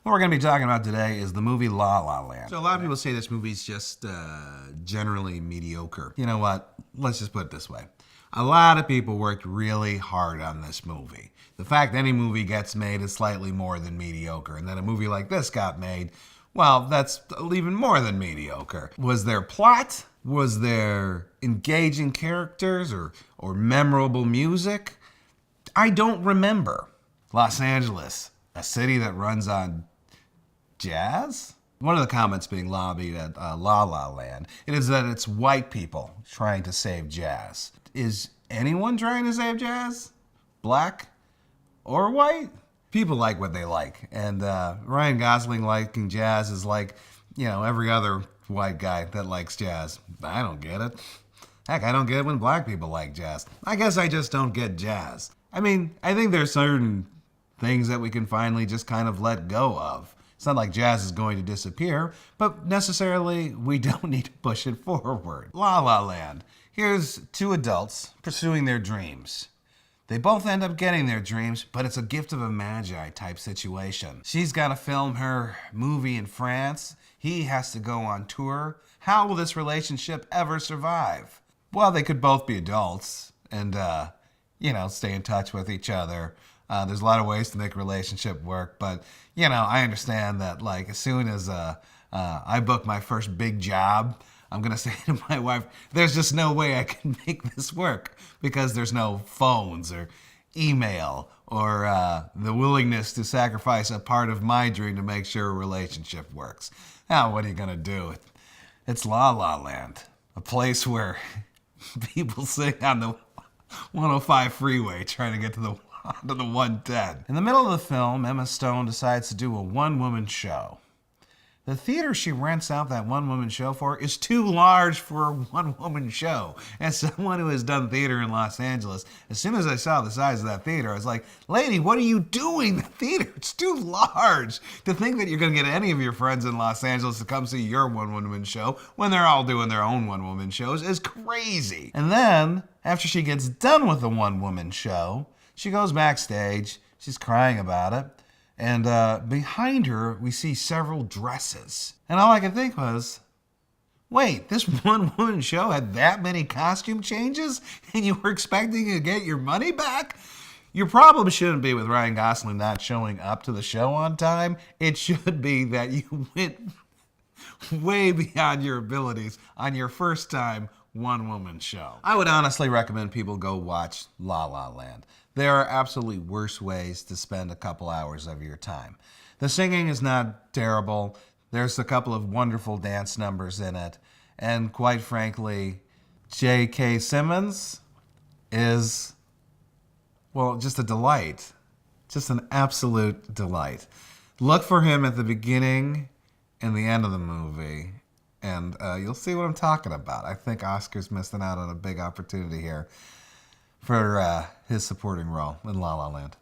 What we're going to be talking about today is the movie La La Land. So a lot of people say this movie's just generally mediocre. You know what? Let's just put it this way. A lot of people worked really hard on this movie. The fact any movie gets made is slightly more than mediocre, and that a movie like this got made, well, that's even more than mediocre. Was there plot? Was there engaging characters or memorable music? I don't remember. Los Angeles, a city that runs on jazz? One of the comments being lobbied at La La Land, it is that it's white people trying to save jazz. Is anyone trying to save jazz? Black or white? People like what they like. And Ryan Gosling liking jazz is like, every other white guy that likes jazz. I don't get it. Heck, I don't get it when black people like jazz. I guess I just don't get jazz. I mean, I think there's certain things that we can finally just kind of let go of. It's not like jazz is going to disappear, but necessarily we don't need to push it forward. La La Land. Here's two adults pursuing their dreams. They both end up getting their dreams, but it's a gift of a magi type situation. She's got to film her movie in France. He has to go on tour. How will this relationship ever survive? Well, they could both be adults and, stay in touch with each other. There's a lot of ways to make a relationship work, but, I understand that, as soon as I book my first big job, I'm going to say to my wife, there's just no way I can make this work because there's no phones or email or the willingness to sacrifice a part of my dream to make sure a relationship works. Now, what are you going to do? It's La La Land, a place where people sing on the 105 freeway trying to get to the 110. In the middle of the film, Emma Stone decides to do a one-woman show. The theater she rents out that one-woman show for is too large for a one-woman show. As someone who has done theater in Los Angeles, as soon as I saw the size of that theater, I was like, lady, what are you doing? The theater, it's too large. To think that you're going to get any of your friends in Los Angeles to come see your one-woman show when they're all doing their own one-woman shows is crazy. And then, after she gets done with the one-woman show, she goes backstage, she's crying about it, and behind her, we see several dresses. And all I could think was, wait, this one-woman show had that many costume changes? And you were expecting to get your money back? Your problem shouldn't be with Ryan Gosling not showing up to the show on time. It should be that you went way beyond your abilities on your first time one-woman show. I would honestly recommend people go watch La La Land. There are absolutely worse ways to spend a couple hours of your time. The singing is not terrible. There's a couple of wonderful dance numbers in it. And quite frankly, J.K. Simmons is, well, just a delight. Just an absolute delight. Look for him at the beginning and the end of the movie, and you'll see what I'm talking about. I think Oscar's missing out on a big opportunity here for his supporting role in La La Land.